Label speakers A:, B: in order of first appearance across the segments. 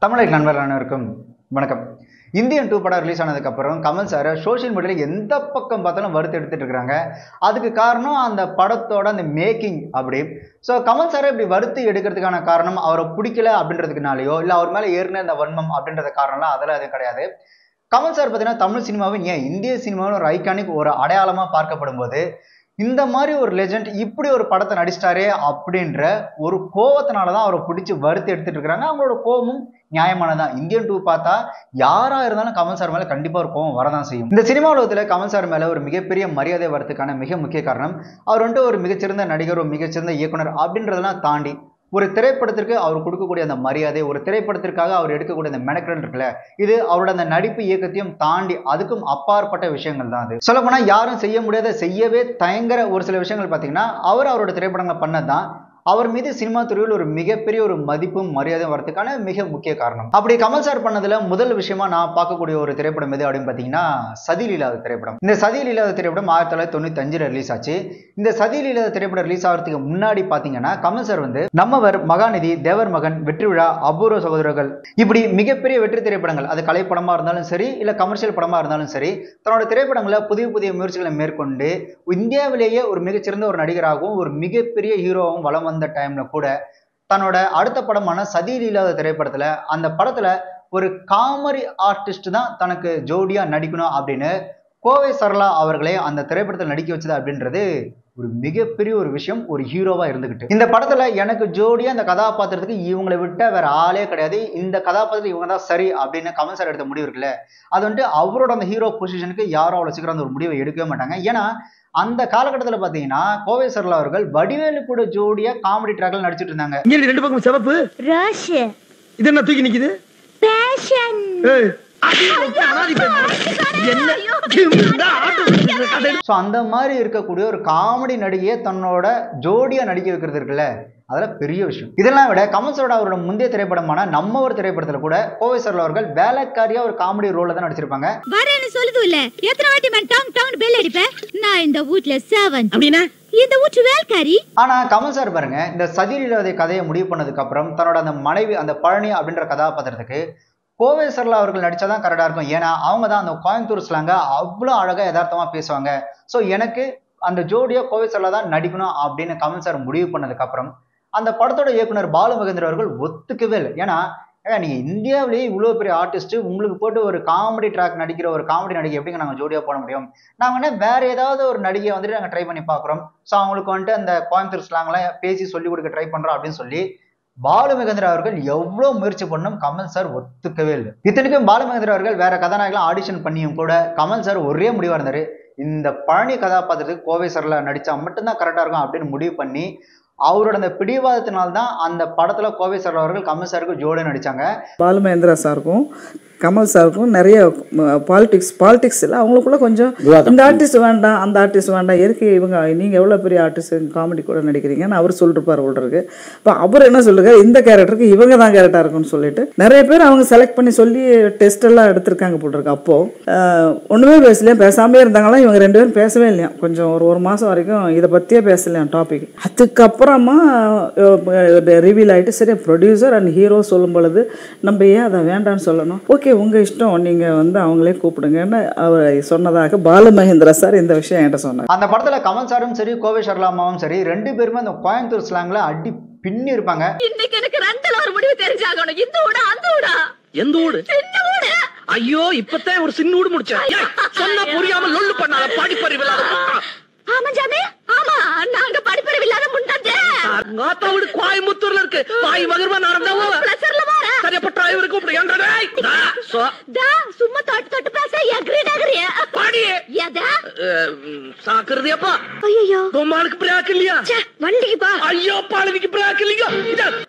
A: தமிழக நண்பர்கள் அனைவருக்கும் வணக்கம். இந்தியன் 2 படம் ரிலீஸ் ஆனதுக்கப்புறம் கமல் சார் சோஷியல் மீடியாவில் எந்த பக்கம் பார்த்தாலும் வறுத்து எடுத்துட்டு இருக்காங்க. அதுக்கு காரணம் அந்த படத்தோட அந்த மேக்கிங் அப்படி. ஸோ கமல் சாரை இப்படி வறுத்து எடுக்கிறதுக்கான காரணம் அவரை பிடிக்கல அப்படின்றதுக்குனாலையோ இல்லை அவர் மேலே ஏறின அந்த வன்மம் அப்படின்றது காரணம்லாம் அதெல்லாம் எதுவும் கிடையாது. கமல் சார் பார்த்தீங்கன்னா தமிழ் சினிமாவின் ஏன் இந்திய சினிமாவின் ஒரு ஐகானிக் ஒரு அடையாளமாக பார்க்கப்படும் போது இந்த மாதிரி ஒரு லெஜண்ட் இப்படி ஒரு படத்தை நடிச்சிட்டாரே அப்படின்ற ஒரு கோவத்தினால தான் அவரை பிடிச்சி வறுத்து எடுத்துட்டு இருக்காங்க. அவங்களோட கோபமும் நியாயமானதான். இந்தியன் 2 பார்த்தா யாரா இருந்தாலும் கமல் சார் மேல கண்டிப்பா ஒரு கோவம் வரதான் செய்யும். இந்த சினிமா உலகத்துல கமல் சார் மேல ஒரு மிகப்பெரிய மரியாதை வரதுக்கான மிக முக்கிய காரணம் அவர் வந்துட்டு ஒரு மிகச்சிறந்த நடிகர், ஒரு மிகச்சிறந்த இயக்குனர் அப்படின்றதெல்லாம் தாண்டி ஒரு திரைப்படத்திற்கு அவர் கொடுக்கக்கூடிய அந்த மரியாதை, ஒரு திரைப்படத்திற்காக அவர் எடுக்கக்கூடிய அந்த மெனக்கெடல் இருக்குல்ல, இது அவரோட அந்த நடிப்பு இயக்கத்தையும் தாண்டி அதுக்கும் அப்பாற்பட்ட விஷயங்கள் தான். அது சொல்ல போனா யாரும் செய்ய முடியாத, செய்யவே தயங்குற ஒரு சில விஷயங்கள் பார்த்தீங்கன்னா அவரோட திரைப்படங்களை பண்ணதான் அவர் மீது சினிமா துறையில் ஒரு மிகப்பெரிய ஒரு மதிப்பும் மரியாதையும் வரதுக்கான மிக முக்கிய காரணம். அப்படி கமல் சார் பண்ணதுல முதல் விஷயமா நான் பார்க்கக்கூடிய ஒரு திரைப்படம் எது அப்படின்னு பார்த்தீங்கன்னா சதியில் இல்லாத திரைப்படம். இந்த சதியில் இல்லாத திரைப்படம் 1995 ரிலீஸ் ஆச்சு. இந்த சதியில் இல்லாத திரைப்படம் ரிலீஸ் ஆகிறதுக்கு முன்னாடி பார்த்தீங்கன்னா கமல் சார் நம்மவர், மகாநிதி, தேவர் மகன், வெற்றி விழா, அபூர்வ சகோதரர்கள் இப்படி மிகப்பெரிய வெற்றி திரைப்படங்கள், அது கலை படமா இருந்தாலும் சரி இல்லை கமர்ஷியல் படமா இருந்தாலும் சரி, தன்னோட திரைப்படங்களை புதிய புதிய முயற்சிகளை மேற்கொண்டு இந்தியாவிலேயே ஒரு மிகச்சிறந்த ஒரு நடிகராகவும் ஒரு மிகப்பெரிய ஹீரோவும் வலம் வந்த டைம்ல கூட தன்னோட அடுத்த படமான சதியில் இல்லாத திரைப்படத்துல அந்த படத்துல ஒரு காமெடி ஆர்டிஸ்ட் தான் தனக்கு ஜோடியா நடிக்கணும் அப்படின்னு கோவை சரளா அவர்களே அந்த திரைப்படத்தில் நடிக்க வச்சது அப்படின்றது ஒரு மிகப்பெரிய ஒரு விஷயம். ஒரு ஹீரோவா இருந்துகிட்டு இந்த படத்துல எனக்கு ஜோடியா அந்த கதாபாத்திரத்துக்கு இவங்களை விட்ட வேற ஆளே கிடையாது, இந்த கதாபாத்திரத்துக்கு இவங்க தான் சரி அப்படின்னு கமல் சார் எடுத்த முடிவு இருக்குல்ல, அது அவரோட அந்த ஹீரோ பொசிஷனுக்கு யாரும் அவ்வளவு சீக்கிரம் அந்த ஒரு முடிவை எடுக்கவே மாட்டாங்க. ஏன்னா அந்த காலகட்டத்தில் பாத்தீங்கன்னா கோவை சரளா அவர்கள் வடிவேலு கூட ஜோடியா காமெடி ட்ராக்ல நடிச்சிட்டு இருந்தாங்க.
B: இங்க ரெண்டு பக்கம் சிவப்பு இது என்ன தூக்கி நிக்குது?
A: அந்த மாதிரி இருக்கக்கூடிய ஒரு காமெடி நடிகையை தன்னோட ஜோடியா நடிக்க வைக்கிறது இருக்குல்ல, அதெல்லாம் பெரிய விஷயம். இதெல்லாம் விட கமல் சார் அவரோட முந்தைய திரைப்படமான நம்ம ஒரு திரைப்படத்துல கூட கோவை சரளா அவர்கள் வேலைக்காரியா ஒரு காமெடி ரோல்ல தான் நடிச்சிருப்பாங்க.
C: வரேன்னு சொல்லுது இல்ல, எத்தனை வாட்டி நான் டவுன் டவுன் பெல் அடிப்பேன், நான் இந்த வீட்ல 7 அப்படினா இந்த வீட்டு வேலைக்காரி.
A: ஆனா கமல் சார் பாருங்க, இந்த சதியில் இல்லாத கதையை முடிவு பண்ணதுக்கு அப்புறம் தன்னோட அந்த மனைவி அந்த பழனி அப்படின்ற கதாபாத்திரத்துக்கு கோவை சரளா அவர்கள் நடிச்சாதான் கரெக்டா இருக்கும். ஏன்னா அவங்க தான் அந்த கோயம்புத்தூர் ஸ்லாங்க அவ்வளோ அழகா யதார்த்தமா பேசுவாங்க. ஸோ எனக்கு அந்த ஜோடியா கோவை சரளா தான் நடிக்கணும் அப்படின்னு கமல் சார் முடிவு பண்ணதுக்கு அப்புறம் அந்த படத்தோட இயக்குனர் பாலு மகேந்திர அவர்கள் ஒத்துக்கவே இல்லை. ஏன்னா நீங்க இந்தியாவிலேயே இவ்வளோ பெரிய ஆர்டிஸ்ட் உங்களுக்கு போட்டு ஒரு காமெடி ட்ராக் நடிக்கிற ஒரு காமெடி நடிகை எப்படிங்க நாங்கள் ஜோடியா போட முடியும், நாங்கள் வேற ஏதாவது ஒரு நடிகையை நாங்கள் ட்ரை பண்ணி பார்க்குறோம், ஸோ அவங்களுக்கு அந்த கோயம்புத்தூர் ஸ்லாங்லாம் பேசி சொல்லி கொடுக்க ட்ரை பண்றோம் அப்படின்னு சொல்லி பாலு மகேந்திர அவர்கள் எவ்வளவு முயற்சி பண்ணும் கமல் சார் ஒத்துக்கவே இல்லை. இத்தனைக்கும் பாலு மகேந்திர அவர்கள் வேற கதாநாயகலாம் ஆடிஷன் பண்ணியும் கூட கமல் சார் ஒரே முடிவா இருந்தாரு, இந்த பழனி கதாபாத்திரத்துக்கு கோவை சரளா நடிச்சா மட்டும்தான் கரெக்டா இருக்கும் அப்படின்னு முடிவு பண்ணி அவரோட அந்த பிடிவாதத்தினால்தான் அந்த படத்துல கோவை சரளா அவர்கள் கமல் சாருக்கு ஜோடியா நடிச்சாங்க.
D: பாலு மகேந்திரா சாருக்கும் கமல் சாருக்கும் நிறைய பாலிடிக்ஸ் இல்லை, அவங்களுக்குள்ள கொஞ்சம் இந்த ஆர்டிஸ்ட் வேண்டாம் அந்த ஆர்டிஸ்ட் வேண்டாம், எதுக்கு இவங்க நீங்கள் எவ்வளோ பெரிய ஆர்டிஸ்ட் காமெடி கூட நடிக்கிறீங்கன்னு அவர் சொல்லிட்டுப்பார் போல்ருக்கு. இப்போ அவர் என்ன சொல்லுங்க, இந்த கேரக்டருக்கு இவங்க தான் கேரக்டராக இருக்குன்னு சொல்லிட்டு நிறைய பேர் அவங்க செலக்ட் பண்ணி சொல்லி டெஸ்ட் எல்லாம் எடுத்திருக்காங்க போட்டிருக்கு. அப்போது ஒன்றுமே பேசலையா, பேசாமே இருந்தாங்களா, இவங்க ரெண்டு பேரும் பேசவே இல்லையா, கொஞ்சம் ஒரு மாதம் வரைக்கும் இதை பற்றியே பேசலையா டாபிக். அதுக்கப்புறமா ரிவீல் ஆகிட்டு சரி ப்ரொடியூசர் அண்ட் ஹீரோ சொல்லும் பொழுது நம்ம ஏன் அதை வேண்டான்னு சொல்லணும், ஓகே உங்க இஷ்டம், நீங்க அவங்களே கூப்பிடுங்கன்னு அவர் சொன்னதாக பாலு மகேந்திரா சார் இந்த விஷயம் என்கிட்ட சொன்னார்.
A: அந்த படத்துல கமல் சாரும் சரி கோவை சரளாமாவும் சரி ரெண்டு பேருமே அந்த கோயம்புத்தூர் ஸ்லாங்ல அடி பின்னி இருப்பாங்க.
C: இன்னைக்கு எனக்கு ரந்தல ஒரு முடிவு தெரிஞ்சாகணும், இந்த ஊடா அந்த ஊடா
B: எந்த ஊடு? சின்ன ஊடு. ஐயோ இப்பதான் ஒரு சின்ன ஊடு முடிச்சேன், சொன்னா புரியாம லொல்லு பண்ணாத படிப்பறிவு இல்லாத.
C: ஆமா ஜாமி, ஆமா நாங்க படிப்பறிவு இல்லாத முண்டாதே.
B: நாத்தாவுடு கோயம்புத்தூர்ல இருக்கு, பாய் மகர்வா நடந்தாவோ
C: பிளஸர்ல வர
B: சரி அப்ப டிரைவர் கூப்பிடு. ஏண்டா
C: டா சும்மா தொட்டு பேச எக்ரீட் ஆகறியா
B: பாடி
C: ஏதா
B: சாக்குறதேப்பா.
C: ஐயோ
B: பொம்மாளுக்கு பிரேக் இல்லையா,
C: வண்டிக்கு பா.
B: ஐயோ பாலவிக்கு பிரேக் இல்லையா,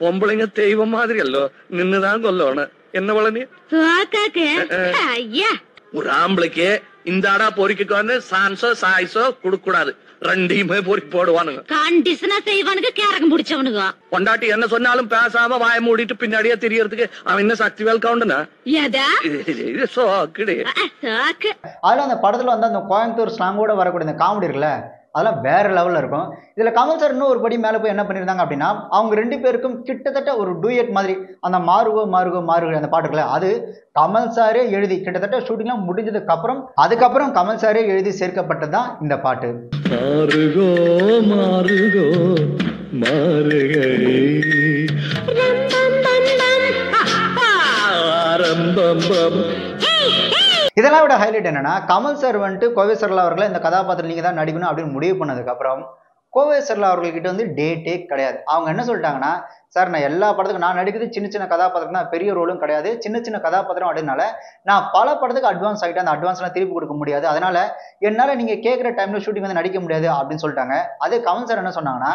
B: பொம்பளைங்க தெய்வம் மாதிரி அல்லோ நின்னுதான் கொல்லணும். என்ன வளனி
C: ஐயா
B: ஒரு ஆம்பளைக்கு இந்த ஆடா பொறிக்கு வந்து சான்ஸோ சாய்ஸோ கொடுக்க கூடாது, ரெண்டையுமே பொறிக்கு போடுவானுங்க.
C: கண்டிஷனா செய்வானுங்க, கேரகம் பிடிச்சவனுங்க.
B: பொண்டாட்டி என்ன சொன்னாலும் பேசாம வாய மூடிட்டு பின்னாடியே தெரியறதுக்கு அவன் என்ன சக்தி வேல் கவுண்டனா சோக்கு.
A: அதுல அந்த படத்துல அந்த கோயம்புத்தூர் ஸ்லாங்கோட வரக்கூடிய இந்த காமெடி இருக்குல்ல, அதெல்லாம் வேற லெவலில் இருக்கும். இதில் கமல் சார் இன்னும் ஒரு படி மேலே போய் என்ன பண்ணியிருந்தாங்க அப்படின்னா, அவங்க 2 பேருக்கும் கிட்டத்தட்ட ஒரு டூயட் மாதிரி அந்த மாறுகோ மாறுகோ மாறுகோ அந்த பாட்டுக்குள்ள அது கமல் சாரே எழுதி கிட்டத்தட்ட ஷூட்டிங்லாம் முடிஞ்சதுக்கு அதுக்கப்புறம் கமல் சாரே எழுதி சேர்க்கப்பட்டது தான் இந்த பாட்டு.
E: மாறுகோ மாறுகோ மாறுகை
A: இதெல்லாம் விட ஹைலைட் என்னன்னா, கமல் சார் வந்துட்டு கோவை சரளா அவர்களை இந்த கதாபாத்திரம் நீங்க தான் நடிக்கணும் அப்படின்னு முடிவு பண்ணதுக்கப்புறம் கோவை சரளா அவர்கள்கிட்ட வந்து டேட்டே கிடையாது. அவங்க என்ன சொல்லிட்டாங்கன்னா, சார் நான் எல்லா படத்துக்கும் நான் நடிக்கிறது சின்ன சின்ன கதாபாத்திரம் தான், பெரிய ரோலும் கிடையாது, சின்ன சின்ன கதாபாத்திரம் அப்படின்னால நான் பல படத்துக்கு அட்வான்ஸ் ஆகிட்டு அந்த அட்வான்ஸ்லாம் திருப்பி கொடுக்க முடியாது, அதனால என்னால் நீங்க கேட்குற டைம்ல ஷூட்டிங் வந்து நடிக்க முடியாது அப்படின்னு சொல்லிட்டாங்க. அதே கமல் சார் என்ன சொன்னாங்கன்னா,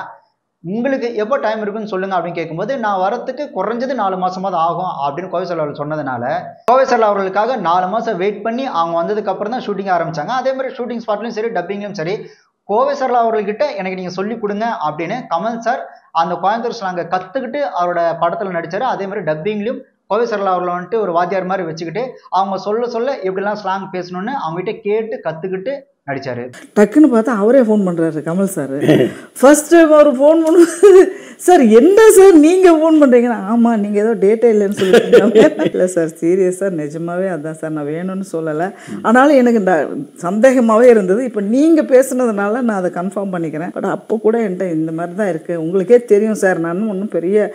A: உங்களுக்கு எப்போ டைம் இருக்குன்னு சொல்லுங்க அப்படின்னு கேட்கும்போது, நான் வரத்துக்கு குறைஞ்சது 4 மாசமாவது ஆகும் அப்படின்னு கோவை சரளா அவர்கள் சொன்னதுனால கோவை சரளா அவர்களுக்காக 4 மாசம் வெயிட் பண்ணி அவங்க வந்ததுக்கு அப்புறம் தான் ஷூட்டிங் ஆரம்பிச்சாங்க. அதே மாதிரி ஷூட்டிங் ஸ்பாட்லையும் சரி, டப்பிங்லையும் சரி, கோவை சரளா அவர்கள்கிட்ட எனக்கு நீங்க சொல்லி கொடுங்க அப்படின்னு கமல் சார் அந்த கோயம்புத்தூர் ஸ்லாங்கை கத்துக்கிட்டு அவரோட படத்துல நடிச்சாரு. அதே மாதிரி டப்பிங்லையும் கோவை சரளா அவர்களை வந்துட்டு ஒரு வாத்தியார் மாதிரி வச்சுக்கிட்டு அவங்க சொல்ல எப்படிலாம் ஸ்லாங் பேசணும்னு அவங்ககிட்ட கேட்டு கத்துக்கிட்டு நடிச்சாரு.
D: டக்குன்னு பார்த்தா அவரே ஃபோன் பண்ணுறாரு கமல் சார். ஃபர்ஸ்ட் அவர் ஃபோன் பண்ணும்போது, சார் என்ன சார் நீங்கள் ஃபோன் பண்ணுறீங்கன்னா, ஆமாம் நீங்கள் ஏதோ டேட்டா இல்லைன்னு சொல்லிட்டு. இல்லை சார் சீரியஸாக நிஜமாவே அதான் சார், நான் வேணும்னு சொல்லலை, ஆனாலும் எனக்கு இந்த சந்தேகமாகவே இருந்தது. இப்போ நீங்கள் பேசுனதுனால நான் அதை கன்ஃபார்ம் பண்ணிக்கிறேன். பட் அப்போ கூட என்கிட்ட இந்த மாதிரி தான் இருக்குது, உங்களுக்கே தெரியும் சார், நான் ஒன்றும் பெரிய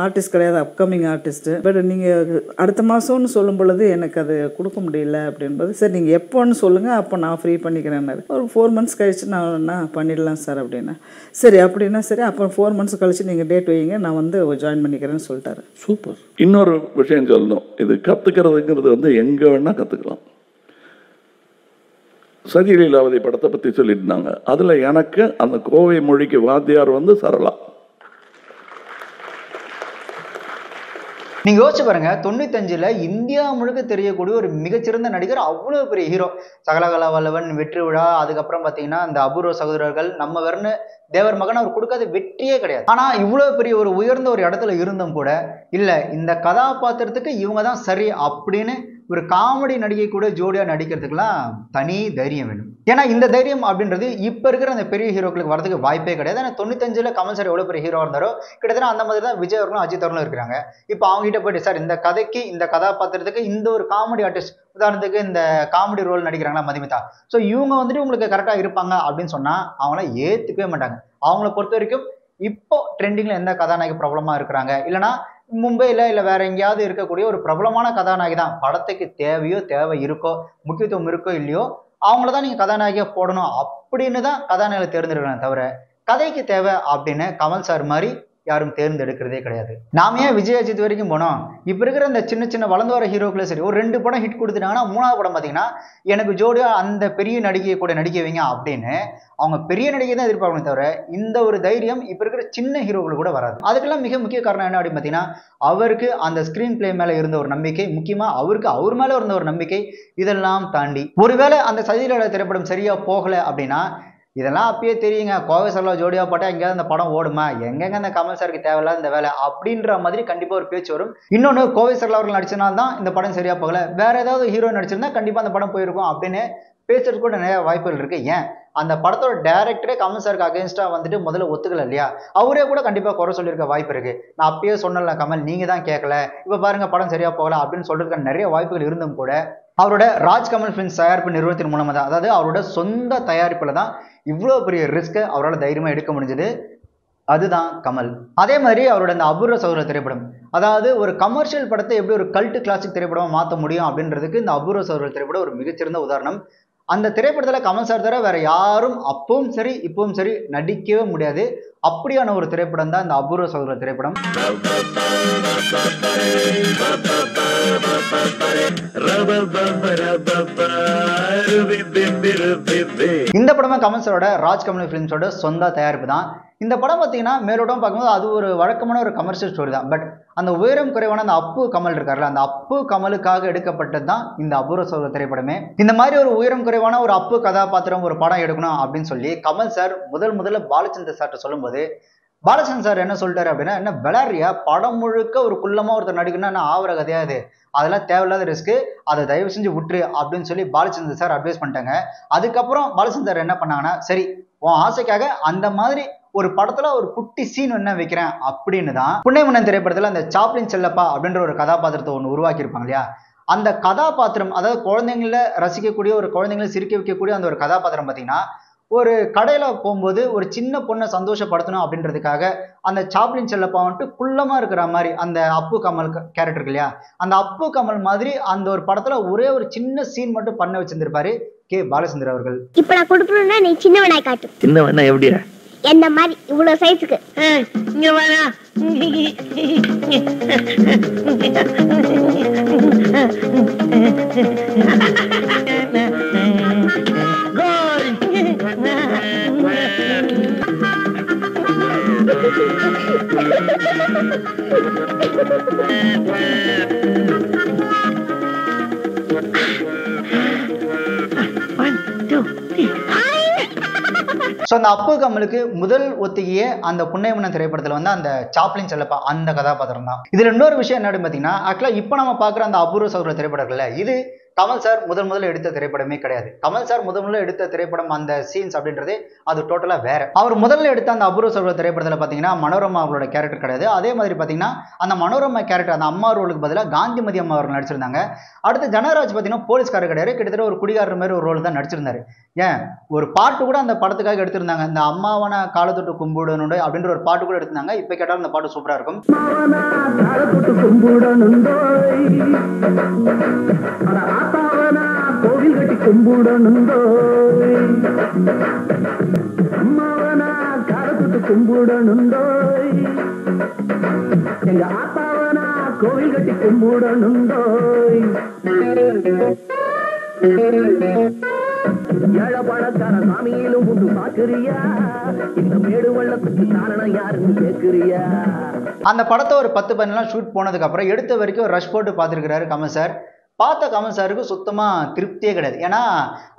D: ஆர்டிஸ்ட் கிடையாது, அப்கமிங் ஆர்டிஸ்ட்டு, பட் நீங்கள் அடுத்த மாதம்னு சொல்லும் பொழுது எனக்கு அது கொடுக்க முடியல அப்படின்போது, சரி நீங்கள் எப்போன்னு சொல்லுங்கள், அப்போ நான் ஃப்ரீ பண்ணிக்கிறேன். ஒரு 4 months கழிச்சு நான் பண்ணிடலாம் சார் அப்படின்னா. சரி அப்படின்னா சரி, அப்போ 4 months கழிச்சு நீங்கள் டேட் வைங்க, நான் வந்து ஜாயின் பண்ணிக்கிறேன்னு சொல்லிட்டாரு.
E: சூப்பர். இன்னொரு விஷயம் சொல்லணும், இது கற்றுக்கிறதுங்கிறது வந்து எங்கே வேணால் கற்றுக்கலாம். சதிலீலாவதி படத்தை பற்றி சொல்லியிருந்தாங்க, அதில் எனக்கு அந்த கோவை மொழிக்கு வாத்தியார் வந்து சரளா.
A: நீங்க யோசிச்சு பாருங்க, 95ல் இந்தியா முழுக்க தெரியக்கூடிய ஒரு மிகச்சிறந்த நடிகர், அவ்வளவு பெரிய ஹீரோ, சகலகலா வல்லவன், வெற்றி விழா, அதுக்கப்புறம் பாத்தீங்கன்னா இந்த அபூர்வ சகோதரர்கள், நம்ம வரன்னு தேவர் மகன் அவர் கொடுக்காத வெற்றியே கிடையாது. ஆனா இவ்வளவு பெரிய ஒரு உயர்ந்த ஒரு இடத்துல இருந்தும் கூட இல்ல இந்த கதாபாத்திரத்துக்கு இவங்க தான் சரி அப்படின்னு ஒரு காமெடி நடிகை கூட ஜோடியா நடிக்கிறதுக்குலாம் தனி தைரியம் வேணும். ஏன்னா இந்த தைரியம் அப்படின்றது இப்ப இருக்கிற அந்த பெரிய ஹீரோக்களுக்கு வரதுக்கு வாய்ப்பே கிடையாது. ஏன்னா 95ல் கமல் சார் எவ்வளவு பெரிய ஹீரோ இருந்தாரோ கிட்டத்தட்ட அந்த மாதிரி தான் விஜய் அவர்களும் அஜித் அவர்களும் இருக்கிறாங்க. இப்போ அவங்க கிட்ட போயிட்டு, சார் இந்த கதைக்கு இந்த கதாபாத்திரத்துக்கு இந்த ஒரு காமெடி ஆர்டிஸ்ட், உதாரணத்துக்கு இந்த காமெடி ரோல் நடிக்கிறாங்களா மதுமிதா, ஸோ இவங்க வந்துட்டு உங்களுக்கு கரெக்டா இருப்பாங்க அப்படின்னு சொன்னா அவங்களாம் ஏத்துக்கவே மாட்டாங்க. அவங்கள பொறுத்த வரைக்கும் இப்போ ட்ரெண்டிங்ல எந்த கதாநாயகி பிரபலமா இருக்கிறாங்க, இல்லைன்னா மும்பையில் இல்லை வேற எங்கேயாவது இருக்கக்கூடிய ஒரு பிரபலமான கதாநாயகி தான், படத்துக்கு தேவை இருக்கோ முக்கியத்துவம் இருக்கோ இல்லையோ அவங்கள தான் நீங்கள் கதாநாயகியாக போடணும் அப்படின்னு தான் கதாநாயகை தேர்ந்தெடுக்கலாம். தவிர கதைக்கு தேவை அப்படின்னு கமல் சார் மாதிரி யாரும் தேர்ந்தெடுக்கிறதே கிடையாது. நாம ஏன் விஜய் அஜித் வரைக்கும் போனோம்? இப்போ இருக்கிற இந்த சின்ன சின்ன வளர்ந்து வர ஹீரோக்களே சரி, ஒரு 2 படம் ஹிட் கொடுத்துட்டாங்கன்னா 3ஆவது படம் பார்த்தீங்கன்னா எனக்கு ஜோடியா அந்த பெரிய நடிகையை கூட நடிக்க வைங்க அப்படின்னு அவங்க பெரிய நடிகை தான் எதிர்பார்க்கணும். தவிர இந்த ஒரு தைரியம் இப்போ இருக்கிற சின்ன ஹீரோக்கள் கூட வராது. அதுக்கெல்லாம் மிக முக்கிய காரணம் என்ன அப்படின்னு பார்த்தீங்கன்னா, அவருக்கு அந்த ஸ்கிரீன் பிளே மேலே இருந்த ஒரு நம்பிக்கை, முக்கியமாக அவருக்கு அவர் மேலே இருந்த ஒரு நம்பிக்கை. இதெல்லாம் தாண்டி ஒருவேளை அந்த சதிலீலா திரைப்படம் சரியா போகலை அப்படின்னா, இதெல்லாம் அப்பயே தெரியுங்க, கோவை சரளா ஜோடியா போட்டா எங்கேயாவது அந்த படம் ஓடுமா, எங்கெங்க அந்த கமல் சாருக்கு தேவையில்லாத இந்த வேலை அப்படின்ற மாதிரி கண்டிப்பா ஒரு பேச்சு வரும். இன்னொன்று, கோவை சரளா அவர்கள் நடிச்சனால தான் இந்த படம் சரியா போகல, வேற ஏதாவது ஹீரோ நடிச்சிருந்தா கண்டிப்பா அந்த படம் போயிருக்கும் அப்படின்னு பேசுறது கூட நிறைய வாய்ப்புகள் இருக்கு. ஏன் அந்த படத்தோட டைரக்டரே கமல் சாருக்கு அகேன்ஸ்டா வந்துட்டு முதல்ல ஒத்துக்கல இல்லையா, அவரே கூட கண்டிப்பா குறை சொல்லியிருக்க வாய்ப்பு இருக்கு. நான் அப்பயே சொன்னல கமல், நீங்க தான் கேட்கல, இப்ப பாருங்க படம் சரியா போகல அப்படின்னு சொல்றதுக்கு நிறைய வாய்ப்புகள் இருந்தும் கூட அவரோட ராஜ்கமல் ஃபிலிம்ஸ் தயாரிப்பு நிறுவனத்தின் மூலமா தான், அதாவது அவரோட சொந்த தயாரிப்புல தான் இவ்வளோ பெரிய ரிஸ்க்கை அவரால் தைரியமாக எடுக்க முடிஞ்சது. அதுதான் கமல். அதே மாதிரி அவரோட இந்த அபூர்வ சகோதர திரைப்படம், அதாவது ஒரு கமர்ஷியல் படத்தை எப்படி ஒரு கல்ட் கிளாசிக் திரைப்படமாக மாற்ற முடியும் அப்படின்றதுக்கு இந்த அபூர்வ சகோதர திரைப்படம் ஒரு மிகச்சிறந்த உதாரணம். அந்த திரைப்படத்தில் கமல் சார் தவிர வேற யாரும் அப்பவும் சரி இப்பவும் சரி நடிக்கவே முடியாது. அப்படியான ஒரு திரைப்படம் தான் இந்த அபூர்வ சகோதர திரைப்படம். இந்த படமே கமல் சாரோட ராஜ்கமல் ஃபிலிம்ஸோட சொந்த தயாரிப்பு தான். இந்த படம் பார்த்தீங்கன்னா மேலோட்டம் பார்க்கும்போது அது ஒரு வழக்கமான ஒரு கமர்ஷியல் ஸ்டோரி தான். பட் அந்த உயரம் குறைவான அந்த அப்பு கமல் இருக்காருல்ல, அந்த அப்பு கமலுக்காக எடுக்கப்பட்டது தான் இந்த அபூர்வ சகோதர திரைப்படமே. இந்த மாதிரி ஒரு உயரம் குறைவான ஒரு அப்பு கதாபாத்திரம் ஒரு படம் எடுக்கணும் அப்படின்னு சொல்லி கமல் சார் முதல்ல பாலச்சந்தர் சார்ட்ட சொல்லும்போது, பாலச்சந்தர் சார் என்ன சொல்லிட்டாரு அப்படின்னா, என்ன விளையாடுறியா, படம் முழுக்க ஒரு குள்ளமா ஒருத்தர் நடிக்கணும்னா என்ன ஆவற கதையாது, அதெல்லாம் தேவையில்லாத ரிஸ்க்கு, அதை தயவு செஞ்சு விட்டுரு அப்படின்னு சொல்லி பாலச்சந்தர் சார் அட்வைஸ் பண்ணிட்டாங்க. அதுக்கப்புறம் பாலச்சந்தர் என்ன பண்ணாங்கன்னா, சரி உன் ஆசைக்காக அந்த மாதிரி ஒரு படத்துல ஒரு குட்டி சீன் என்ன வைக்கிறேன் அப்படின்னு தான் புன்னைமன்னன் திரைப்படத்துல அந்த சாப்ளின் செல்லப்பா அப்படின்ற ஒரு கதாபாத்திரத்தை ஒன்று உருவாக்கி இருப்பாங்க இல்லையா. அந்த கதாபாத்திரம், அதாவது குழந்தைங்கள ரசிக்கக்கூடிய ஒரு குழந்தைங்களை சிரிக்க வைக்கக்கூடிய அந்த ஒரு கதாபாத்திரம் பார்த்தீங்கன்னா, ஒரு கடையில போகும்போது ஒரு சின்ன பொண்ணை சந்தோஷப்படுத்தணும் அப்படின்றதுக்காக அந்த சாப்ளின் செல்லப்பா வந்துட்டு குள்ளமா இருக்கிற மாதிரி அந்த அப்பு கமல் கேரக்டர் இருக்கு இல்லையா, அந்த அப்பு கமல் மாதிரி அந்த ஒரு படத்துல ஒரே ஒரு சின்ன சீன் மட்டும் பண்ண வச்சிருந்திருப்பாரு கே பாலச்சந்தர் அவர்கள்.
F: இப்ப நான் கொடுக்கணும்னா நீ சின்னவனாய் காட்டு.
B: சின்னவனா எப்படியா?
F: என்ன மாதிரி இவ்வளவு சைஸுக்கு.
B: இங்க வாடா.
A: ஸோ அந்த அப்பு கமலுக்கு முதல் ஒத்திகையே அந்த புன்னைமன்னன் திரைப்படத்தில் வந்து அந்த சாப்ளின் செல்லப்பா அந்த கதாபாத்திரம் தான். இதில் இன்னொரு விஷயம் என்ன பார்த்தீங்கன்னா, ஆக்சுவலாக இப்போ நம்ம பார்க்குற அந்த அபூர்வ சகோதர திரைப்படங்கள்ல இது கமல் சார் முதல்ல எடுத்த திரைப்படமே கிடையாது. கமல் சார் முதல்ல எடுத்த திரைப்படம் அந்த சீன்ஸ் அப்படின்றது அது டோட்டலாக வேற. அவர் முதல்ல எடுத்த அந்த அபூர்வ சகோதர திரைப்படத்தில் பார்த்தீங்கன்னா மனோரமா அவங்களோட கேரக்டர் கிடையாது. அதே மாதிரி பார்த்தீங்கன்னா அந்த மனோரமா கேரக்டர் அந்த அம்மா ரோலுக்கு பதிலாக காந்திமதி அம்மா அவர்கள் நடிச்சிருந்தாங்க. அடுத்து ஜனராஜ் பார்த்தீங்கன்னா போலீஸ்காரர் கிடையாது, கிட்டத்தட்ட ஒரு குடிகாரர் மாதிரி ஒரு ரோல் தான் நடிச்சிருந்தாரு. ஏன் ஒரு பாட்டு கூட அந்த படத்துக்காக எடுத்திருந்தாங்க, இந்த அம்மாவன காலத்தொட்டு கும்பிடணும் அப்படின்ற ஒரு பாட்டு கூட எடுத்திருந்தாங்க. இப்போ கேட்டாலும் அந்த பாட்டு சூப்பரா இருக்கும்.
G: கோவில் கட்டி கும்பிடணுந்தோ அம்மாவனா காரத்துட்டு கும்பிடணுந்தோ எங்க ஆத்தாவனா கோவில் கட்டி கும்பிடணுந்தோ ஏழை பணக்கார சாமியிலும் உண்டு பாக்குறியா, இந்த மேடு வெள்ளத்துக்கு காரணம் யாருன்னு கேக்குறியா.
A: அந்த படத்தை ஒரு 10-15 ஷூட் போனதுக்கு அப்புறம் எடுத்த வரைக்கும் ரஷ் போட்டு பார்த்துருக்கிறாரு கமல் சார். பார்த்த கமல் சாருக்கு சுத்தமாக திருப்தியே கிடையாது. ஏன்னா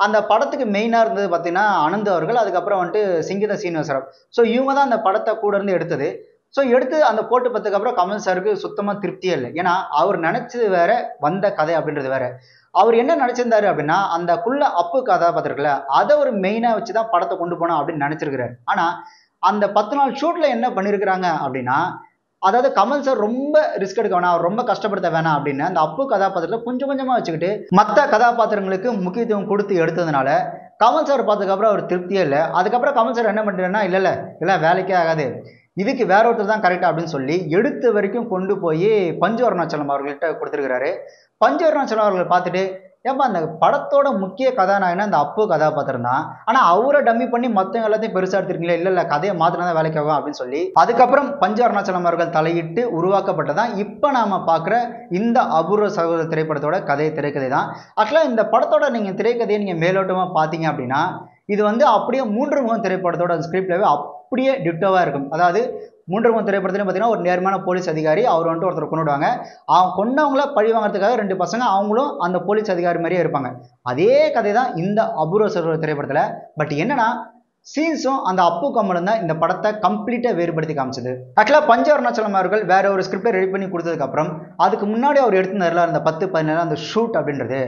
A: அந்த படத்துக்கு மெயினாக இருந்தது பார்த்தீங்கன்னா அனந்த் அவர்கள், அதுக்கப்புறம் வந்துட்டு சிங்கீதா சீனிவாசராவ். ஸோ இவங்க தான் அந்த படத்தை கூட இருந்து எடுத்தது. ஸோ எடுத்து அந்த போட்டு பார்த்ததுக்கு அப்புறம் கமல் சாருக்கு சுத்தமாக திருப்தியே இல்லை. ஏன்னா அவர் நினச்சது வேற, வந்த கதை அப்படின்றது வேற. அவர் என்ன நினச்சிருந்தாரு அப்படின்னா அந்த குள்ள அப்பு கதாபாத்திரத்துல அதை ஒரு மெயினாக வச்சு தான் படத்தை கொண்டு போனோம் அப்படின்னு நினச்சிருக்கிறாரு. ஆனால் அந்த 10 நாள் ஷூட்டில் என்ன பண்ணியிருக்கிறாங்க அப்படின்னா, அதாவது கமல் சார் ரொம்ப ரிஸ்க் எடுக்க வேணாம், அவர் ரொம்ப கஷ்டப்படுத்த வேணாம் அப்படின்னு அந்த அப்பு கதாபாத்திரத்தில் கொஞ்சம் கொஞ்சமாக வச்சுக்கிட்டு மற்ற கதாபாத்திரங்களுக்கு முக்கியத்துவம் கொடுத்து எடுத்ததுனால கமல் சார் பார்த்ததுக்கப்புறம் அவர் திருப்தியே இல்லை. அதுக்கப்புறம் கமல் சார் என்ன பண்ணுறாருன்னா, இல்லை வேலைக்கே ஆகாது, இதுக்கு வேற ஒருத்தர் தான் கரெக்டாக அப்படின்னு சொல்லி எடுத்த வரைக்கும் கொண்டு போய் பஞ்சு அருணாச்சலம் அவர்கள்ட்ட கொடுத்துருக்கிறாரு. பஞ்சு அருணாச்சலம் அவர்கள் பார்த்துட்டு, ஏப்பா அந்த படத்தோட முக்கிய கதாநாயகனா அந்த அப்பு கதாபாத்திரம் தான், ஆனால் அவரை டம்மி பண்ணி மற்றவங்க எல்லாத்தையும் பெருசாக எடுத்துருக்கீங்களே, இல்லை கதையை மாற்றினா தான் வேலைக்காகும் அப்படின்னு சொல்லி அதுக்கப்புறம் பஞ்சு அருணாச்சலம் அவர்கள் தலையிட்டு உருவாக்கப்பட்டதான் இப்போ நாம் பார்க்குற இந்த அபூர்வ சகோதர திரைப்படத்தோட திரைக்கதை தான். ஆக்சுவலாக இந்த படத்தோட நீங்கள் திரைக்கதையை நீங்கள் மேலோட்டமாக பார்த்தீங்க அப்படின்னா இது வந்து அப்படியே 3 முகம் திரைப்படத்தோட ஸ்கிரிப்ட்லவே அப்படியே டிட்டோவாக இருக்கும். அதாவது 3 முகம் திரைப்படத்துலையும் பார்த்தீங்கன்னா ஒரு நேர்மையான போலீஸ் அதிகாரி, அவர் வந்துட்டு ஒருத்தர் கொண்டுடுவாங்க, அவங்க கொண்டவங்கள பழி வாங்கிறதுக்காக 2 பசங்க அவங்களும் அந்த போலீஸ் அதிகாரி மாதிரியே இருப்பாங்க. அதே கதை தான் இந்த அபூர்வ சகோதர திரைப்படத்தில். பட் என்னன்னா சீன்ஸும் அந்த அப்பு கமலும் தான் இந்த படத்தை கம்ப்ளீட்டாக வேறுபடுத்தி காமிச்சது. ஆக்சுவலாக பஞ்சு அருணாச்சலம் அவர்கள் வேற ஒரு ஸ்கிரிப்டை ரெடி பண்ணி கொடுத்ததுக்கப்புறம் அதுக்கு முன்னாடி அவர் எடுத்துருந்தாருல அந்த 10-15 அந்த ஷூட் அப்படின்றது,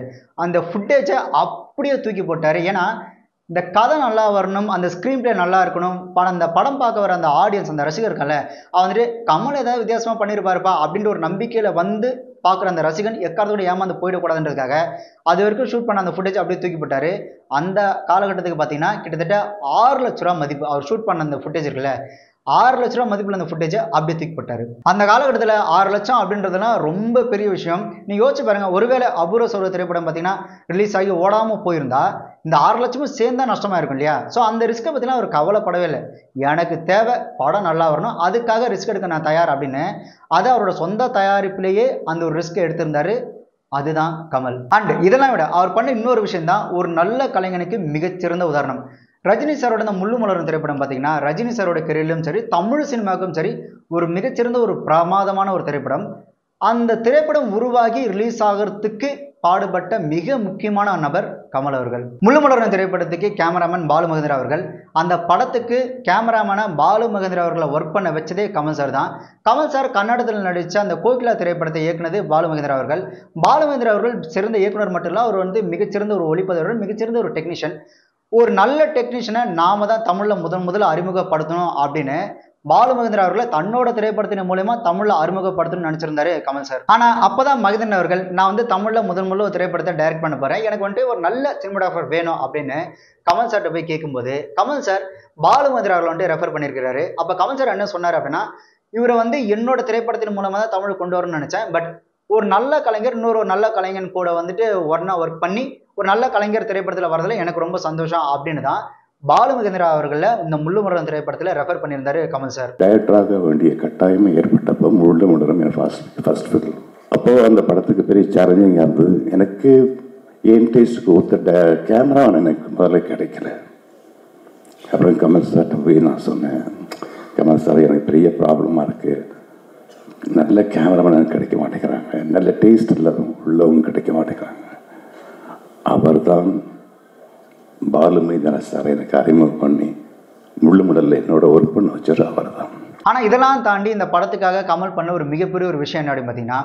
A: அந்த ஃபுட்டேஜை அப்படியே தூக்கி போட்டார். ஏன்னா இந்த கதை நல்லா வரணும், அந்த ஸ்க்ரீன் பிளே நல்லா இருக்கணும், அந்த படம் பார்க்க வர அந்த ஆடியன்ஸ் அந்த ரசிகர்கள்ல அவன் வந்துட்டு கமல் ஏதாவது வித்தியாசமாக பண்ணியிருப்பாருப்பா அப்படின்ற ஒரு நம்பிக்கையில் வந்து பார்க்குற அந்த ரசிகன் எக்காரத்தோடு ஏமாந்து போயிடக்கூடாதுன்றதுக்காக அது வரைக்கும் ஷூட் பண்ண அந்த ஃபுட்டேஜ் அப்படியே தூக்கி போட்டார். அந்த காலகட்டத்துக்கு பார்த்தீங்கன்னா கிட்டத்தட்ட 6 லட்ச ரூபா மதிப்பு அவர் ஷூட் பண்ண அந்த ஃபுட்டேஜ் இருக்குல்ல, 6 லட்ச ரூபா மதிப்பில் அந்த ஃபுட்டேஜை அப்படியே தூக்கி போட்டார். அந்த காலகட்டத்தில் 6 லட்சம் அப்படின்றதுலாம் ரொம்ப பெரிய விஷயம். நீங்கள் யோசிச்சு பாருங்க, ஒருவேளை அபூர்வ சகோதர திரைப்படம் பார்த்தீங்கன்னா ரிலீஸ் ஆகி ஓடாமல் போயிருந்தா இந்த 6 லட்சமும் சேர்ந்தா நஷ்டமாக இருக்கும் இல்லையா. ஸோ அந்த ரிஸ்க்கை பற்றிலாம் அவர் கவலைப்படவே இல்லை. எனக்கு தேவை படம் நல்லா வரணும், அதுக்காக ரிஸ்க் எடுக்க நான் தயார் அப்படின்னு அதை அவரோட சொந்த தயாரிப்பிலேயே அந்த ஒரு ரிஸ்க்கை எடுத்திருந்தாரு. அதுதான் கமல். அண்ட் இதெல்லாம் விட அவர் பண்ண இன்னொரு விஷயம் தான் ஒரு நல்ல கலைஞனுக்கு மிகச்சிறந்த உதாரணம். ரஜினி சாரோட இந்த முள்ளு மலரும் திரைப்படம் பார்த்தீங்கன்னா ரஜினி சாரோட கெரியர்லையும் சரி தமிழ் சினிமாவுக்கும் சரி ஒரு மிகச்சிறந்த ஒரு பிரமாதமான ஒரு திரைப்படம். அந்த திரைப்படம் உருவாகி ரிலீஸ் ஆகிறதுக்கு பாடுபட்ட மிக முக்கியமான நபர் கமல் அவர்கள். முள்ளு மலரும் திரைப்படத்துக்கு கேமராமேன் பாலு மகேந்திரா அவர்கள், அந்த படத்துக்கு கேமராமேனை பாலு மகேந்திரா அவர்களை ஒர்க் பண்ண வச்சதே கமல் சார் தான். கமல் சார் கன்னடத்தில் நடித்த அந்த கோகிலா திரைப்படத்தை இயக்குனது பாலு மகேந்திரா அவர்கள். பாலு மகேந்திரா அவர்கள் சிறந்த இயக்குனர் மட்டும் இல்லை, அவர் வந்து மிகச்சிறந்த ஒரு ஒளிப்பதிவாளர், மிகச்சிறந்த ஒரு டெக்னீஷியன். ஒரு நல்ல டெக்னீஷியனை நாம தான் தமிழில் முதல்ல அறிமுகப்படுத்தணும் அப்படின்னு பாலு மகேந்திரா அவர்களை தன்னோட திரைப்படத்தின் மூலமா தமிழ்ல அறிமுகப்படுத்தணும்னு நினைச்சிருந்தாரு கமல் சார். ஆனா அப்பதான் மகேந்திரன் அவர்கள் நான் வந்து தமிழ்ல முதல்ல ஒரு திரைப்படத்தை டைரக்ட் பண்ண போறேன், எனக்கு வந்துட்டு ஒரு நல்ல சினிமாட்டோகிராஃபர் வேணும் அப்படின்னு கமல் சார்கிட்ட போய் கேட்கும்போது கமல் சார் பாலு மகேந்திரா அவர்கள் வந்துட்டு ரெஃபர் பண்ணியிருக்கிறாரு. அப்ப கமல் சார் என்ன சொன்னார் அப்படின்னா, இவரை வந்து என்னோட திரைப்படத்தின் மூலமா தான் தமிழ் கொண்டு வரணும்னு நினைச்சேன், பட் ஒரு நல்ல கலைஞர் இன்னொரு ஒரு நல்ல கலைஞன் கூட வந்துட்டு ஒன்னா ஒர்க் பண்ணி ஒரு நல்ல கலைஞர் திரைப்படத்தில் வரதுல எனக்கு ரொம்ப சந்தோஷம் அப்படின்னு தான் பாலு மகேந்திரா அவர்களை இந்த முள்ளுமலரும் திரைப்படத்தில் ரெஃபர் பண்ணியிருந்தாரு கமல் சார்.
H: டைரக்டராக வேண்டிய கட்டாயம் ஏற்பட்டப்போ முள்ளுமலரும் என் ஃபர்ஸ்ட் ஃபிலிம். அப்போது அந்த படத்துக்கு பெரிய சேலஞ்சிங்காக இருந்தது. எனக்கு என் டேஸ்ட்டுக்கு ஒத்த கேமரா எனக்கு முதல்ல கிடைக்கல. அப்புறம் கமல் சார்கிட்ட போய் நான் சொன்னேன், கமல் சார் எனக்கு பெரிய ப்ராப்ளமாக இருக்குது, நல்ல கேமராமேன் கிடைக்க மாட்டேங்கிறாங்க, நல்ல டேஸ்ட் உள்ளவங்க கிடைக்க மாட்டேங்கிறாங்க. அவர் தான் பாலு மகேந்திரா சார் எனக்கு அறிமுகம் பண்ணி முள்ளுமலரில் என்னோட ஒர்க் பண்ண வச்சார் அவர் தான்.
A: ஆனால் இதெல்லாம் தாண்டி இந்த படத்துக்காக கமல் பண்ண ஒரு மிகப்பெரிய ஒரு விஷயம் என்ன அப்படின்னு பார்த்தீங்கன்னா,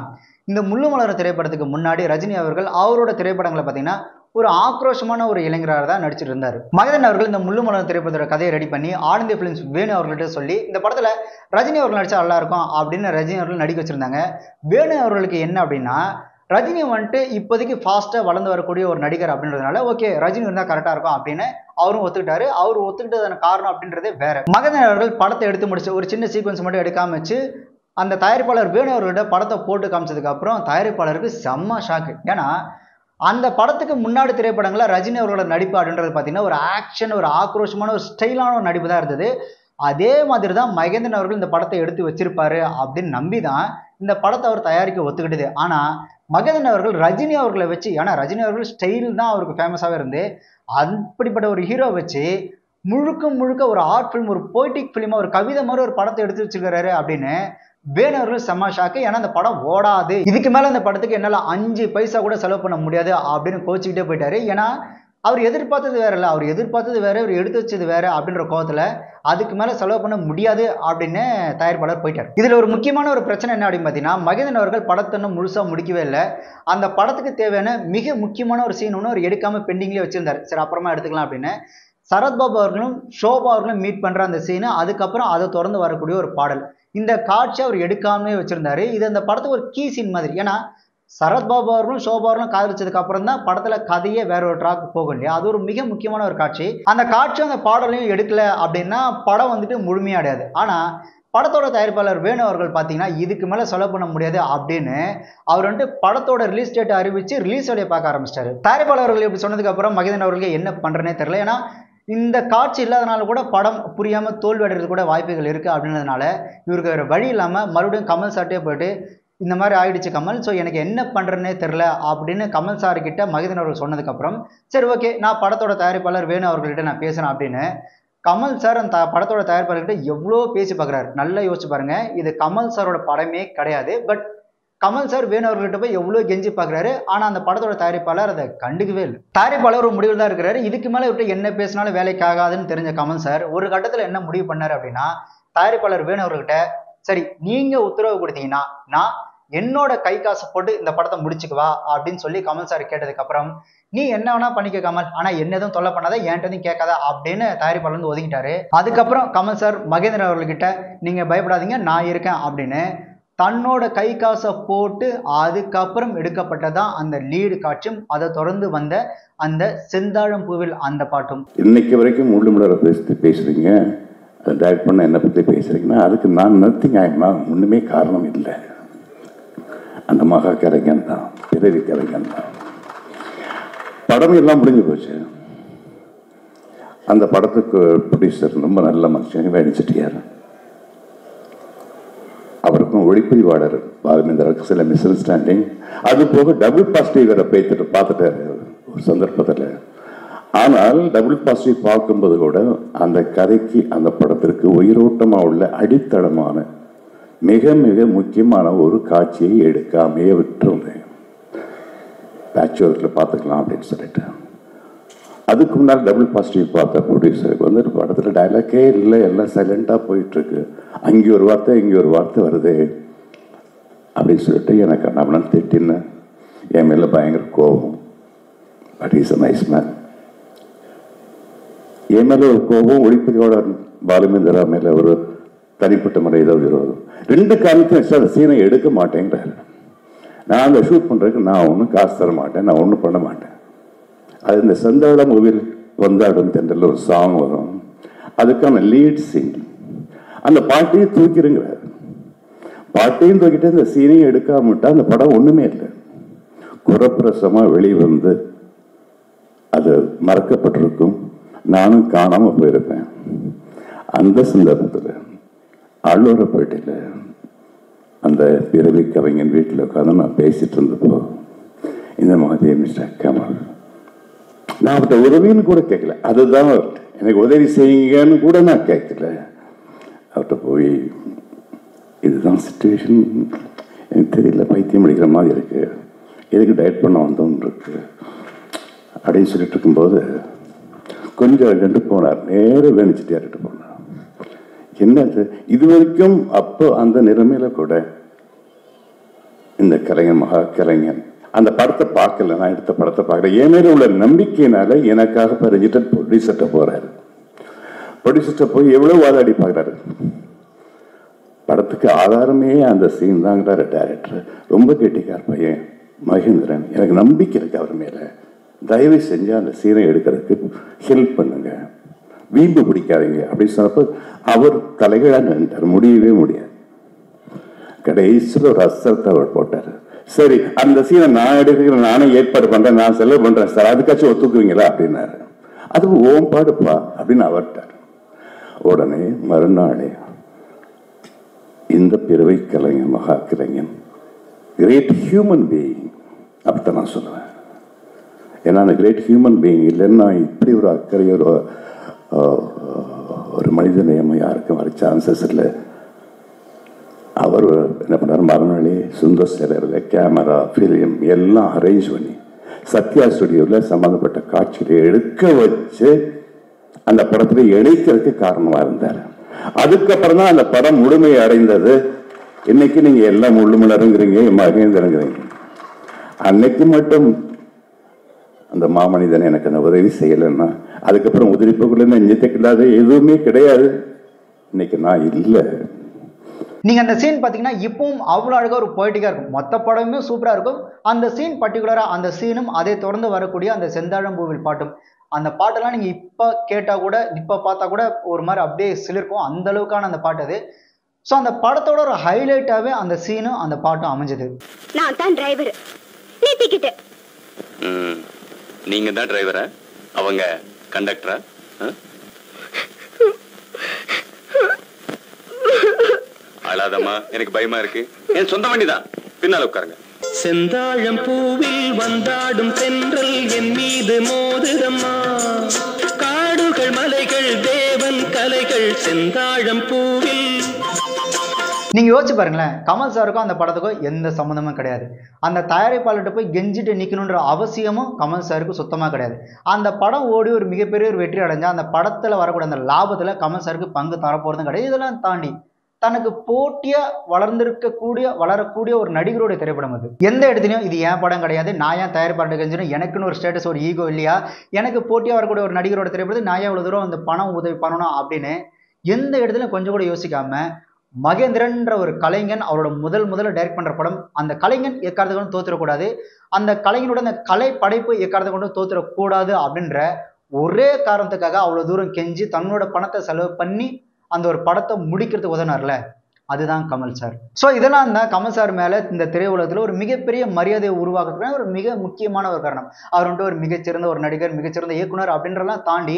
A: இந்த முள்ளுமலர் திரைப்படத்துக்கு முன்னாடி ரஜினி அவர்கள் அவரோட திரைப்படங்களை பார்த்தீங்கன்னா ஒரு ஆக்ரோஷமான ஒரு இளைஞராக தான் நடிச்சிட்டு இருந்தார். மகேந்திரன் அவர்கள் இந்த முள்ளுமலர் திரைப்படத்தோட கதையை ரெடி பண்ணி ஆல் இந்தியா ஃபிலிம்ஸ் வேணு அவர்கள்ட்ட சொல்லி இந்த படத்தில் ரஜினி அவர்கள் நடிச்சா நல்லா இருக்கும் அப்படின்னு ரஜினி அவர்கள் நடிக்க வச்சிருந்தாங்க. வேணு அவர்களுக்கு என்ன அப்படின்னா, ரஜினி வந்துட்டு இப்போதைக்கு ஃபாஸ்ட்டாக வளர்ந்து வரக்கூடிய ஒரு நடிகர் அப்படின்றதுனால ஓகே ரஜினி இருந்தால் கரெக்டாக இருக்கும் அப்படின்னு அவரும் ஒத்துக்கிட்டாரு. அவர் ஒத்துக்கிட்டதான காரணம் அப்படின்றதே வேற. மகேந்திரன் அவர்கள் படத்தை எடுத்து முடிச்சு ஒரு சின்ன சீக்வன்ஸ் மட்டும் எடுக்காம வச்சு அந்த தயாரிப்பாளர் வேணு அவர்கள்ட்ட படத்தை போட்டு காமிச்சதுக்கு அப்புறம் தயாரிப்பாளருக்கு செம்ம ஷாக்கு. ஏன்னா அந்த படத்துக்கு முன்னாடி திரைப்படங்களில் ரஜினி அவர்களோட நடிப்பு அப்படின்றது பார்த்தீங்கன்னா ஒரு ஆக்ஷன், ஒரு ஆக்ரோஷமான ஒரு ஸ்டைலான ஒரு நடிப்பு தான் இருந்தது. அதே மாதிரி தான் மகேந்திரன் அவர்கள் இந்த படத்தை எடுத்து வச்சிருப்பாரு அப்படின்னு நம்பி தான் இந்த படத்தை அவர் தயாரிக்க ஒத்துக்கிட்டது. ஆனால் மகேந்திரன் அவர்கள் ரஜினி அவர்களை வச்சு, ஏன்னா ரஜினி அவர்கள் ஸ்டைல் தான் அவருக்கு ஃபேமஸாகவே இருந்து அப்படிப்பட்ட ஒரு ஹீரோ வச்சு முழுக்க ஒரு ஆர்ட் ஃபிலிம், ஒரு போய்டிக் ஃபிலிமாக ஒரு கவிதை மாதிரி ஒரு படத்தை எடுத்து வச்சுருக்காரு அப்படின்னு வேணு அவர்கள் செம்ம ஷாக்கு. ஏன்னா அந்த படம் ஓடாது, இதுக்கு மேலே அந்த படத்துக்கு என்னால் 5 பைசா கூட செலவு பண்ண முடியாது அப்படின்னு கோச்சிக்கிட்டே போயிட்டாரு. ஏன்னா அவர் எதிர்பார்த்தது வேற இல்லை, அவர் எதிர்பார்த்தது வேற, அவர் எடுத்து வச்சது வேற அப்படின்ற கோவத்தில் அதுக்கு மேலே செலவு பண்ண முடியாது அப்படின்னு தயாரிப்பாளர் போயிட்டார். இதில் ஒரு முக்கியமான ஒரு பிரச்சனை என்ன அப்படின்னு பார்த்தீங்கன்னா, மகேந்திரன் அவர்கள் படத்தை இன்னும் முழுசாக முடிக்கவே இல்லை. அந்த படத்துக்கு தேவையான மிக முக்கியமான ஒரு சீன் ஒன்று அவர் எடுக்காமல் பெண்டிங்லேயே வச்சிருந்தார். சரி அப்புறமா எடுத்துக்கலாம் அப்படின்னு சரத்பாபு அவர்களும் ஷோபா அவர்களும் மீட் பண்ணுற அந்த சீனு, அதுக்கப்புறம் அதை தொடர்ந்து வரக்கூடிய ஒரு பாடல், இந்த காட்சி அவர் எடுக்காமலே வச்சிருந்தாரு. இது அந்த படத்துக்கு ஒரு கீ சீன் மாதிரி. ஏன்னா சரத்பாபு அவர்களும் ஷோபா அவர்களும் காதலிச்சதுக்கு அப்புறம் தான் படத்துல கதையே வேற ஒரு ட்ராக் போகும் இல்லையா, அது ஒரு மிக முக்கியமான ஒரு காட்சி. அந்த காட்சி அந்த பாடலையும் எடுக்கல அப்படின்னா படம் வந்துட்டு முழுமையடையாது. ஆனா படத்தோட தயாரிப்பாளர் வேணு அவர்கள் பார்த்தீங்கன்னா இதுக்கு மேலே செலவு பண்ண முடியாது அப்படின்னு அவர் வந்துட்டு படத்தோட ரிலீஸ் டேட்டை அறிவிச்சு ரிலீஸ் டேட்டை பார்க்க ஆரம்பிச்சிட்டாரு. தயாரிப்பாளர்கள் இப்படி சொன்னதுக்கு அப்புறம் மகேந்திரன் அவர்களுக்கு என்ன பண்றேனே தெரியல. ஏன்னா இந்த காட்சி இல்லாதனால கூட படம் புரியாம தோல்வி அடைகிறது கூட வாய்ப்புகள் இருக்கு அப்படின்றதுனால இவருக்கு வேற வழி இல்லாம மறுபடியும் கமல் சார்ட்டே போயிட்டு இந்த மாதிரி ஆயிடுச்சு கமல், ஸோ எனக்கு என்ன பண்ணுறேன்னே தெரில அப்படின்னு கமல் சார்கிட்ட மகேந்திரன் அவர்கள் சொன்னதுக்கப்புறம் சரி ஓகே நான் படத்தோட தயாரிப்பாளர் வேணு அவர்கள்ட்ட நான் பேசுகிறேன் அப்படின்னு கமல் சார் அந்த படத்தோட தயாரிப்பாளர்கிட்ட எவ்வளோ பேசி பார்க்குறாரு. நல்லா யோசிச்சு பாருங்க, இது கமல் சாரோட படமே கிடையாது. பட் கமல் சார் வேணு அவர்கள்ட்ட போய் எவ்வளோ கெஞ்சி பார்க்குறாரு. ஆனால் அந்த படத்தோட தயாரிப்பாளர் அதை கண்டுக்கவே இல்லை. தயாரிப்பாளர் ஒரு முடிவில் தான் இருக்கிறாரு. இதுக்கு மேலே விட்டு என்ன பேசினாலும் வேலைக்கு ஆகாதுன்னு தெரிஞ்ச கமல் சார் ஒரு கட்டத்தில் என்ன முடிவு பண்ணார் அப்படின்னா, தயாரிப்பாளர் வேணு அவர்கள்ட்ட சரி நீங்கள் உத்தரவு கொடுத்தீங்கன்னா நான் என்னோட கை காசு போட்டு இந்த படத்தை முடிச்சுக்குவா அப்படின்னு சொல்லி கமல் சார் கேட்டதுக்கு அப்புறம் நீ என்ன வேணா பண்ணிக்க கமல், ஆனா என்ன எதுவும் தொல்லை பண்ணாத, என்கிட்ட எதுவும் கேட்காத அப்படின்னு தயாரிப்பாளர் வந்து ஒதுங்கிட்டாரு. அதுக்கப்புறம் கமல் சார் மகேந்திரன் அவர்கிட்ட நீங்க பயப்படாதீங்க நான் இருக்கேன் அப்படின்னு தன்னோட கை காசை போட்டு அதுக்கப்புறம் எடுக்கப்பட்டதான் அந்த லீடு காட்சியும் அதை தொடர்ந்து வந்த அந்த செந்தாழம் பூவில் அந்த பாட்டும்.
H: இன்னைக்கு வரைக்கும் முள்ளுமலரை பேசுறீங்க, அதை டைரக்ட் பண்ண என்னை பற்றி பேசுறீங்கன்னா அதுக்கு நான் நத்திங் ஆகினா ஒன்றுமே காரணம் இல்லை. அந்த மகா கலைஞன் தான், பிறவி கலைஞன் தான். படம் எல்லாம் முடிஞ்சு போச்சு. அந்த படத்துக்கு ப்ரொடியூசர் ரொம்ப நல்ல மனுஷன் வேணி செட்டியார், அவருக்கும் ஒளிப்பதிவாளர் பாலமேந்திராவுக்கு சில மிஸ் அண்டர்ஸ்டாண்டிங், அது போக டபுள் பாசிட்டிவ் வேற பார்த்துட்டாரு ஒரு சந்தர்ப்பத்தில். ஆனால் டபுள் பாசிட்டிவ் பார்க்கும்போது கூட அந்த கதைக்கு அந்த படத்திற்கு உயிரோட்டமாக உள்ள அடித்தளமான மிக மிக முக்கியமான ஒரு காட்சியை எடுக்காமையே விட்டுருந்தேன். பேட்ச் ஒர்க்கில் பார்த்துக்கலாம் அப்படின்னு சொல்லிட்டு அதுக்கு முன்னால் டபுள் பாசிட்டிவ் பார்த்த ப்ரொடியூசருக்கு வந்து படத்தில் டைலாக்கே இல்லை, எல்லாம் சைலண்டாக போயிட்டுருக்கு, அங்கே ஒரு வார்த்தை இங்கே ஒரு வார்த்தை வருது அப்படின்னு சொல்லிட்டு எனக்கு நம்மளாம் திட்டின்னு என் மேலே பயங்கர கோபம். But is a nice man. என் மேல ஒரு கோபம், ஒளிப்பதிவாளர் பாலுமேந்திரா மேல ஒரு தனிப்பட்ட முறை ஏதோ விரோதம். 2 காரணத்தையும் அந்த சீனை எடுக்க மாட்டேங்கிறாரு. நான் அந்த ஷூட் பண்றதுக்கு நான் ஒன்றும் காசு தர மாட்டேன், நான் ஒன்றும் பண்ண மாட்டேன். அது இந்த செந்தாழ மூவியில் வந்தாடும் தென்றல் ஒரு சாங் வரும், அதுக்கான லீட் சீன். அந்த பாட்டையும் தூக்கிடுங்கிறாரு. பாட்டையும் தூக்கிட்டு இந்த சீனையும் எடுக்காம விட்டா அந்த படம் ஒண்ணுமே இல்லை. குறப்பிரசமா வெளிவந்து அது மறக்கப்பட்டிருக்கும், நானும் காணாம போயிருப்பேன். அந்த சந்தர்ப்பத்தில் ஆழ்வாரப்பேட்டையில் அந்த பிறவி கவிஞன் வீட்டில் உட்காந்து நான் பேசிட்டு இருந்தப்போ இந்த மாதிரி மிஸ்டர் கமல், நான் அவர்கிட்ட உதவின்னு கூட கேட்கல, அதுதான் எனக்கு உதவி செய்யுங்கன்னு கூட நான் கேட்கல. அவர்கிட்ட போய் இதுதான் சுச்சுவேஷன், எனக்கு தெரியல, பைத்தியம் அடிக்கிற மாதிரி இருக்கு, எதுக்கு டயட் பண்ண வந்தோன்னு இருக்கு அப்படின்னு சொல்லிட்டு இருக்கும்போது கொஞ்சம் ரெண்டு போனார், நேரம் வேணிச்சுட்டு போனார். என்னது இது வரைக்கும் அப்போ அந்த நிலைமையில கூட இந்த கலைஞன் மகா கலைஞன் அந்த படத்தை பார்க்கல, நான் எடுத்த படத்தை பார்க்கல. என் மேல உள்ள நம்பிக்கையினால எனக்காக ரிஜிஸ்டர் ப்ரொடியூசர்கிட்ட போறாரு. ப்ரொடியூசர்கிட்ட போய் எவ்வளவு வாதாடி பார்க்குறாரு. படத்துக்கு ஆதாரமே அந்த சீன் தாங்கிறாரு டைரக்டர். ரொம்ப கெட்டிக்கார் பையன் மகேந்திரன், எனக்கு நம்பிக்கை இருக்கு அவர் மேல, தயவு செஞ்சு அந்த சீனை எடுக்கிறதுக்கு ஹெல்ப் பண்ணுங்க, வீம்பு பிடிக்காதீங்க அப்படின்னு சொன்னப்போ அவர் தலைகளாக நின்றார். முடியவே முடியாது. கடைசியில் ஒரு அசரத்தை அவர் போட்டார். சரி அந்த சீனை நான் எடுக்கிறேன், நானே ஏற்பாடு பண்றேன், நான் செலவு பண்றேன் சார், அதுக்காச்சும் ஒத்துக்குவீங்களா அப்படின்னாரு. அது ஓம் பாடுப்பா அப்படின்னு அவர்ட்டார். உடனே மறுநாளே இந்த பிறவை கலைஞன் மகா கலைஞன் கிரேட் ஹியூமன் பீயிங் அப்படித்தான் நான் சொல்லுவேன். ஏன்னா அந்த கிரேட் ஹியூமன் பீயிங் இல்லைன்னா இப்படி ஒரு அக்கறை ஒரு மனித நேயம் யாருக்கும் வர சான்சஸ் இல்லை. அவர் என்ன பண்ணார், மறுநாளே சுந்தர் சேலரில் கேமரா ஃபிலிம் எல்லாம் அரேஞ்ச் பண்ணி சத்யா ஸ்டுடியோவில் சம்மந்தப்பட்ட காட்சிகளை எடுக்க வச்சு அந்த படத்தில் இணைக்கிறதுக்கு காரணமாக இருந்தார். அதுக்கப்புறம் தான் அந்த படம் முழுமை அடைந்தது. இன்னைக்கு நீங்க எல்லாம் முள்ளுமலருங்கிறீங்க, மகேந்திரங்கிறீங்க. அன்னைக்கு மட்டும் அந்த மாமனிதன் எனக்கு அந்த உதவி செய்யலைன்னா அதுக்கப்புறம் உதிரிப்புக்குள்ள நெஞ்சத்துக்கு இல்லாத எதுவுமே கிடையாது. இன்னைக்கு நான் இல்லை.
A: நீங்க அந்த சீன் பாத்தீங்கன்னா இப்பவும் அவ்வளவு அழகா ஒரு பொய்டிக்கா இருக்கும். மொத்த படமே சூப்பரா இருக்கும். அந்த சீன் பர்டிகுலரா அந்த சீனும் அதை தொடர்ந்து வரக்கூடிய அந்த செந்தாழம்பூவில் பாட்டும், அந்த பாட்டெல்லாம் நீங்க இப்ப கேட்டா கூட இப்ப பார்த்தா கூட ஒரு மாதிரி அப்படியே சிலிருக்கும். அந்த அளவுக்கான அந்த பாட்டு அது. ஸோ அந்த படத்தோட ஒரு ஹைலைட்டாவே அந்த சீனும் அந்த பாட்டும் அமைஞ்சது.
F: நான் தான் டிரைவர், நீ டிக்கெட்.
I: நீங்க தான் டிரைவரா, அவங்க கண்டக்டரா? அழாதம்மா, எனக்கு பயமா இருக்கு. என் சொந்த வண்டிதான், பின்னால உட்காருங்க.
B: செந்தாழம் பூவில் வந்தாடும் தென்றல் என் மீது மோதுதம்மா, காடுகள் மலைகள் தேவன் கலைகள் செந்தாழம் பூவில்.
A: நீங்க யோசிச்சு பாருங்களேன், கமல் சாருக்கும் அந்த படத்துக்கும் எந்த சம்மந்தமும் கிடையாது. அந்த தயாரிப்பாளர்கிட்ட போய் கெஞ்சிட்டு நிக்கணுன்ற அவசியமும் கமல் சாருக்கு சுத்தமா கிடையாது. அந்த படம் ஓடி ஒரு மிகப்பெரிய ஒரு வெற்றி அடைஞ்சா அந்த படத்துல வரக்கூடிய அந்த லாபத்துல கமல் சாருக்கு பங்கு தரப்போறதும் கிடையாது. இதெல்லாம் தாண்டி தனக்கு போட்டியா வளரக்கூடிய ஒரு நடிகருடைய திரைப்படம் அது. எந்த இடத்துலையும் இது என் படம் கிடையாது, நான் ஏன் தயாரிப்பாளர்கிட்ட கெஞ்சணும், எனக்குன்னு ஒரு ஸ்டேட்டஸ் ஒரு ஈகோ இல்லையா, எனக்கு போட்டியா வரக்கூடிய ஒரு நடிகரோட திரைப்படத்தை நான் எவ்வளவு தூரம் அந்த பணம் உதவி பண்ணணும் அப்படின்னு எந்த இடத்துலையும் கொஞ்சம் கூட யோசிக்காம மகேந்திரன்ற ஒரு கலைஞன் அவரோட முதல்ல டைரக்ட் பண்ற படம், அந்த கலைஞன் எக்காரத்தை கொண்டு தோத்துடக்கூடாது, அந்த கலைஞனோட அந்த கலை படைப்பு எக்காரத்தை கொண்டு தோத்துடக்கூடாது அப்படின்ற ஒரே காரணத்துக்காக அவ்வளவு தூரம் கெஞ்சி தன்னோட பணத்தை செலவு பண்ணி அந்த ஒரு படத்தை முடிக்கிறதுக்கு உதவினார்ல, அதுதான் கமல் சார். ஸோ இதெல்லாம் தான் கமல் சார் மேல இந்த திரையுலகத்துல ஒரு மிகப்பெரிய மரியாதையை உருவாக்குறதுக்கு ஒரு மிக முக்கியமான ஒரு காரணம். அவர் வந்துட்டு ஒரு மிகச்சிறந்த ஒரு நடிகர், மிகச்சிறந்த இயக்குனர் அப்படின்றலாம் தாண்டி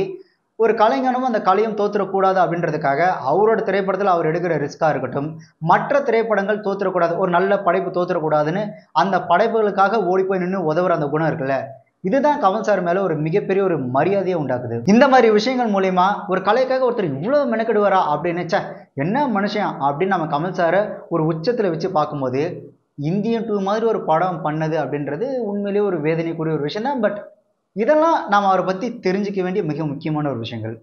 A: ஒரு கலைஞனும் அந்த கலையும் தோத்துடக்கூடாது அப்படின்றதுக்காக அவரோட திரைப்படத்தில் அவர் எடுக்கிற ரிஸ்கா இருக்கட்டும், மற்ற திரைப்படங்கள் தோத்துடக்கூடாது, ஒரு நல்ல படைப்பு தோத்துடக்கூடாதுன்னு அந்த படைப்புகளுக்காக ஓடி போய் நின்று உதவுற அந்த குணம் இருக்குல்ல, இதுதான் கமல் சார் மேல ஒரு மிகப்பெரிய ஒரு மரியாதையை உண்டாக்குது. இந்த மாதிரி விஷயங்கள் மூலியமா ஒரு கலைக்காக ஒருத்தர் இவ்வளவு மெனக்கெடுவாரா அப்படின்னு என்ன மனுஷன் அப்படின்னு நம்ம கமல் சாரை ஒரு உச்சத்துல வச்சு பார்க்கும்போது இந்தியன் 2 மாதிரி ஒரு படம் பண்ணது அப்படின்றது உண்மையிலேயே ஒரு வேதனைக்குரிய ஒரு விஷயம் தான். பட் இதெல்லாம் நாம் அவரை பற்றி தெரிஞ்சிக்க வேண்டிய மிக முக்கியமான ஒரு விஷயங்கள்.